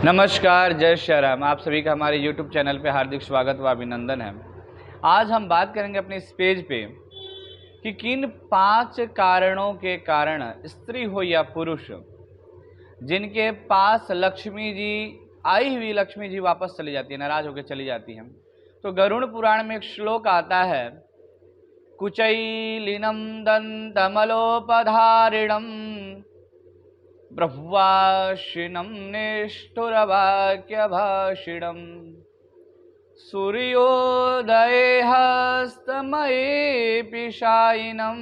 नमस्कार, जय श्री राम। आप सभी का हमारे YouTube चैनल पे हार्दिक स्वागत व अभिनंदन है। आज हम बात करेंगे अपने इस पेज पे कि किन 5 कारणों के कारण स्त्री हो या पुरुष जिनके पास लक्ष्मी जी आई हुई लक्ष्मी जी वापस चली जाती है, नाराज होकर चली जाती हैं। तो गरुड़ पुराण में एक श्लोक आता है, कुचैलिनं दन्तमलोपधारिणं ब्रह्वाशिनं निष्ठुरवाक्यभाषिणं सूर्योदये हस्तमये शायिनं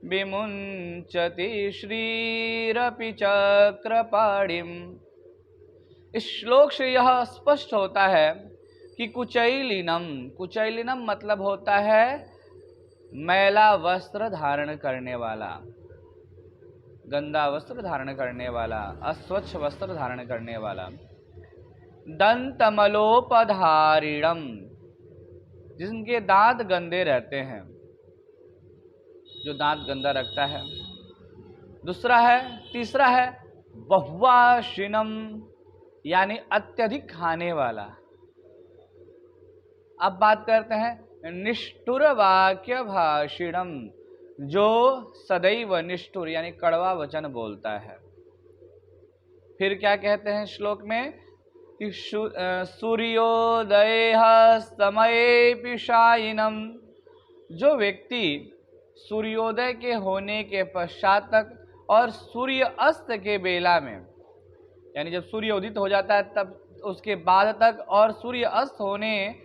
विमुञ्चति श्रीरपि चक्रपाणिम्। इस श्लोक से यह स्पष्ट होता है कि कुचैलिनम मतलब होता है मैला वस्त्र धारण करने वाला, गंदा वस्त्र धारण करने वाला, अस्वच्छ वस्त्र धारण करने वाला। दंतमलोपधारिणम, जिनके दांत गंदे रहते हैं, जो दांत गंदा रखता है। तीसरा है बहुवाशिनम, यानी अत्यधिक खाने वाला। अब बात करते हैं निष्ठुर वाक्य भाषिणम, जो सदैव निष्ठुर यानी कड़वा वचन बोलता है। फिर क्या कहते हैं श्लोक में कि सूर्योदय समये शायिनम, जो व्यक्ति सूर्योदय के होने के पश्चात तक और सूर्य अस्त के बेला में, यानी जब सूर्य उदित हो जाता है तब उसके बाद तक और सूर्य अस्त होने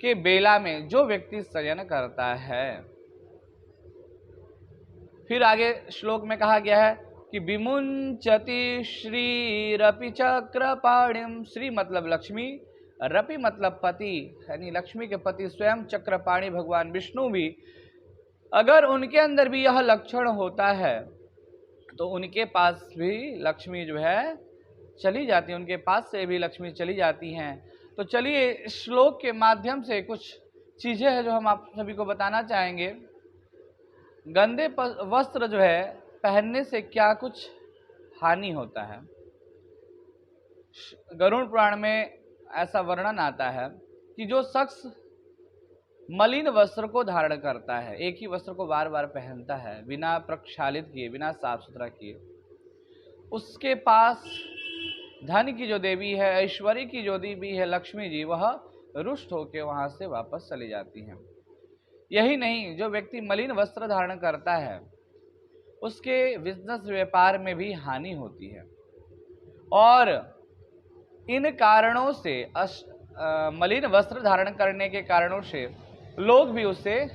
के बेला में जो व्यक्ति शयन करता है। फिर आगे श्लोक में कहा गया है कि विमुञ्चति श्रीरपि चक्रपाणिम। श्री मतलब लक्ष्मी, रपि मतलब पति, यानी लक्ष्मी के पति स्वयं चक्रपाणी भगवान विष्णु भी, अगर उनके अंदर भी यह लक्षण होता है तो उनके पास भी लक्ष्मी जो है चली जाती है, उनके पास से भी लक्ष्मी चली जाती हैं। तो चलिए इस श्लोक के माध्यम से कुछ चीजें हैं जो हम आप सभी को बताना चाहेंगे। गंदे वस्त्र जो है पहनने से क्या कुछ हानि होता है। गरुड़ पुराण में ऐसा वर्णन आता है कि जो शख्स मलिन वस्त्र को धारण करता है, एक ही वस्त्र को बार बार पहनता है बिना प्रक्षालित किए, बिना साफ सुथरा किए, उसके पास धन की जो देवी है, ऐश्वर्य की जो देवी है लक्ष्मी जी, वह रुष्ट होकर वहां से वापस चली जाती हैं। यही नहीं, जो व्यक्ति मलिन वस्त्र धारण करता है उसके बिजनेस व्यापार में भी हानि होती है। और इन कारणों से मलिन वस्त्र धारण करने के कारणों से लोग भी उससे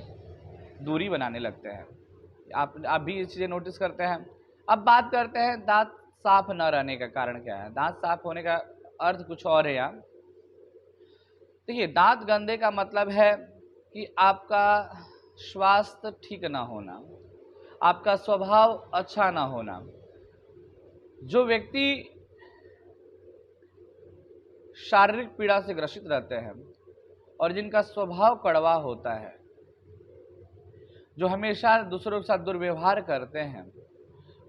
दूरी बनाने लगते हैं। आप भी ये चीजें नोटिस करते हैं। अब बात करते हैं दांत साफ न रहने का कारण क्या है। दांत साफ होने का अर्थ कुछ और है यहाँ। देखिए, दांत गंदे का मतलब है कि आपका स्वास्थ्य ठीक ना होना, आपका स्वभाव अच्छा ना होना। जो व्यक्ति शारीरिक पीड़ा से ग्रसित रहते हैं और जिनका स्वभाव कड़वा होता है, जो हमेशा दूसरों के साथ दुर्व्यवहार करते हैं,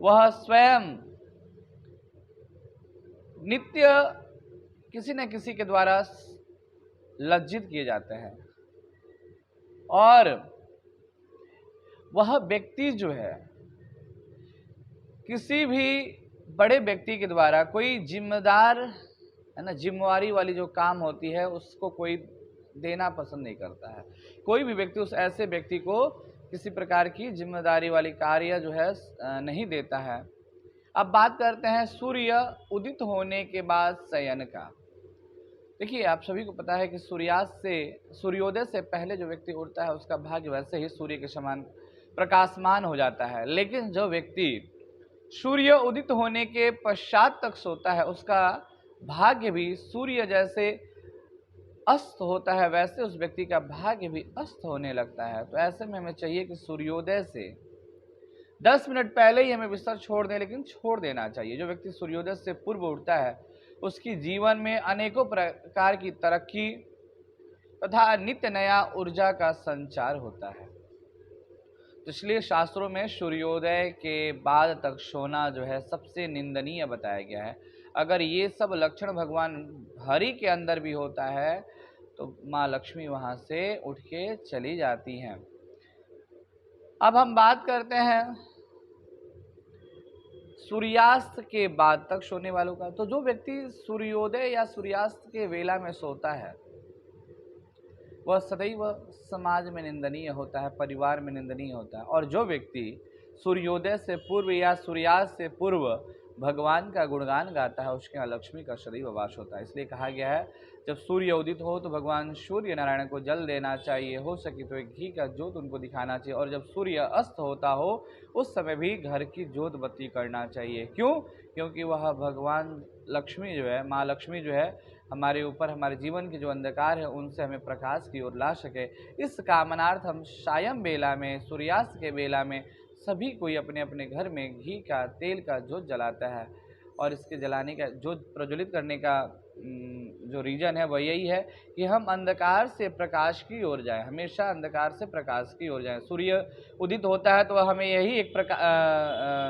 वह स्वयं नित्य किसी न किसी के द्वारा लज्जित किए जाते हैं। और वह व्यक्ति जो है किसी भी बड़े व्यक्ति के द्वारा कोई जिम्मेदार है ना, जिम्मेवारी वाली जो काम होती है उसको कोई देना पसंद नहीं करता है। कोई भी व्यक्ति उस ऐसे व्यक्ति को किसी प्रकार की जिम्मेदारी वाली कार्य जो है नहीं देता है। अब बात करते हैं सूर्य उदित होने के बाद शयन का। देखिए, आप सभी को पता है कि सूर्योदय से पहले जो व्यक्ति उठता है उसका भाग्य वैसे ही सूर्य के समान प्रकाशमान हो जाता है। लेकिन जो व्यक्ति सूर्य उदित होने के पश्चात तक सोता है उसका भाग्य भी सूर्य जैसे अस्त होता है, वैसे उस व्यक्ति का भाग्य भी अस्त होने लगता है। तो ऐसे में हमें चाहिए कि सूर्योदय से 10 मिनट पहले ही हमें बिस्तर छोड़ दें, लेकिन छोड़ देना चाहिए। जो व्यक्ति सूर्योदय से पूर्व उठता है उसकी जीवन में अनेकों प्रकार की तरक्की तथा नित्य नया ऊर्जा का संचार होता है। तो इसलिए शास्त्रों में सूर्योदय के बाद तक सोना जो है सबसे निंदनीय बताया गया है। अगर ये सब लक्षण भगवान हरि के अंदर भी होता है तो माँ लक्ष्मी वहाँ से उठ के चली जाती हैं। अब हम बात करते हैं सूर्यास्त के बाद तक सोने वालों का। तो जो व्यक्ति सूर्योदय या सूर्यास्त के वेला में सोता है वह सदैव समाज में निंदनीय होता है, परिवार में निंदनीय होता है। और जो व्यक्ति सूर्योदय से पूर्व या सूर्यास्त से पूर्व भगवान का गुणगान गाता है उसके यहाँ लक्ष्मी का सदैव वास होता है। इसलिए कहा गया है जब सूर्य उदित हो तो भगवान सूर्य नारायण को जल देना चाहिए, हो सके तो एक घी का जोत उनको दिखाना चाहिए। और जब सूर्य अस्त होता हो उस समय भी घर की जोत बत्ती करना चाहिए। क्यों? क्योंकि वह भगवान लक्ष्मी जो है, माँ लक्ष्मी जो है, हमारे ऊपर हमारे जीवन के जो अंधकार है उनसे हमें प्रकाश की ओर ला सके। इस कामनार्थ हम सायं बेला में, सूर्यास्त के बेला में सभी कोई अपने अपने घर में घी का, तेल का जोत जलाता है। और इसके जलाने का, जोत प्रज्वलित करने का जो रीजन है वह यही है कि हम अंधकार से प्रकाश की ओर जाएं, हमेशा अंधकार से प्रकाश की ओर जाएं। सूर्य उदित होता है तो वह हमें यही एक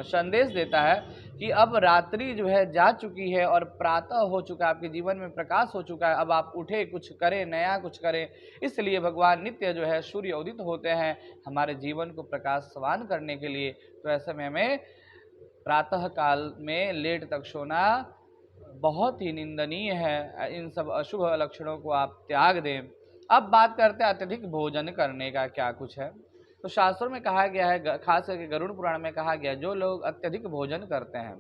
संदेश देता है कि अब रात्रि जो है जा चुकी है और प्रातः हो चुका है, आपके जीवन में प्रकाश हो चुका है, अब आप उठे, कुछ करें, नया कुछ करें। इसलिए भगवान नित्य जो है सूर्य उदित होते हैं हमारे जीवन को प्रकाशवान करने के लिए। तो ऐसे में हमें प्रातः काल में लेट तक सोना बहुत ही निंदनीय है। इन सब अशुभ लक्षणों को आप त्याग दें। अब बात करते हैं अत्यधिक भोजन करने का क्या कुछ है। तो शास्त्रों में कहा गया है, खास करके गरुड़ पुराण में कहा गया है, जो लोग अत्यधिक भोजन करते हैं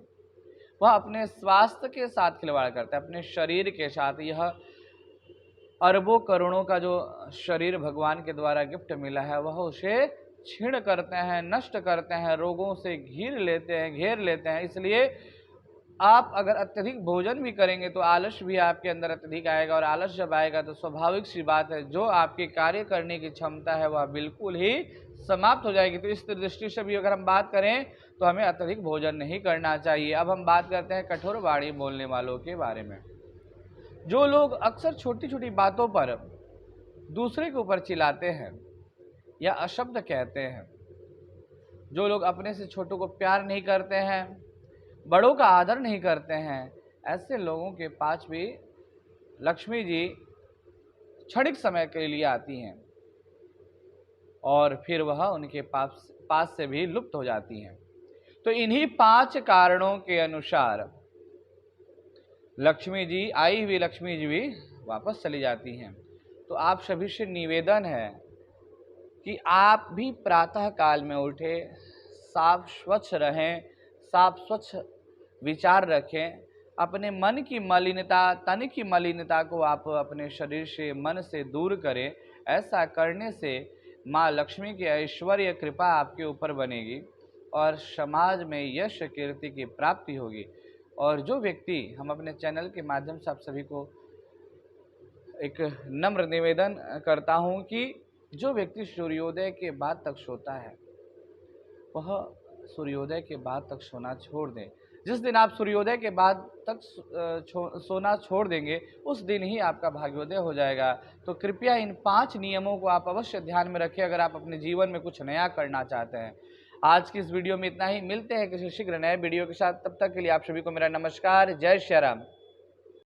वह अपने स्वास्थ्य के साथ खिलवाड़ करते हैं, अपने शरीर के साथ। यह अरबों करोड़ों का जो शरीर भगवान के द्वारा गिफ्ट मिला है वह उसे छीण करते हैं, नष्ट करते हैं, रोगों से घेर लेते हैं। इसलिए आप अगर अत्यधिक भोजन भी करेंगे तो आलस्य भी आपके अंदर अत्यधिक आएगा, और आलस्य जब आएगा तो स्वाभाविक सी बात है जो आपके कार्य करने की क्षमता है वह बिल्कुल ही समाप्त हो जाएगी। तो इस दृष्टि से भी अगर हम बात करें तो हमें अत्यधिक भोजन नहीं करना चाहिए। अब हम बात करते हैं कठोर वाणी बोलने वालों के बारे में। जो लोग अक्सर छोटी छोटी बातों पर दूसरे के ऊपर चिल्लाते हैं या अशब्द कहते हैं, जो लोग अपने से छोटों को प्यार नहीं करते हैं, बड़ों का आदर नहीं करते हैं, ऐसे लोगों के पास भी लक्ष्मी जी क्षणिक समय के लिए आती हैं और फिर वह उनके पास से भी लुप्त हो जाती हैं। तो इन्हीं 5 कारणों के अनुसार लक्ष्मी जी, आई हुई लक्ष्मी जी भी वापस चली जाती हैं। तो आप सभी से निवेदन है कि आप भी प्रातः काल में उठे, साफ स्वच्छ रहें, साफ स्वच्छ विचार रखें, अपने मन की मलिनता, तन की मलिनता को आप अपने शरीर से, मन से दूर करें। ऐसा करने से माँ लक्ष्मी की ऐश्वर्य कृपा आपके ऊपर बनेगी और समाज में यश कीर्ति की प्राप्ति होगी। और जो व्यक्ति, हम अपने चैनल के माध्यम से आप सभी को एक नम्र निवेदन करता हूँ कि जो व्यक्ति सूर्योदय के बाद तक सोता है वह सूर्योदय के बाद तक सोना छोड़ दें। जिस दिन आप सूर्योदय के बाद तक सोना छोड़ देंगे उस दिन ही आपका भाग्योदय हो जाएगा। तो कृपया इन 5 नियमों को आप अवश्य ध्यान में रखें अगर आप अपने जीवन में कुछ नया करना चाहते हैं। आज की इस वीडियो में इतना ही। मिलते हैं किसी शीघ्र नए वीडियो के साथ। तब तक के लिए आप सभी को मेरा नमस्कार। जय श्री राम।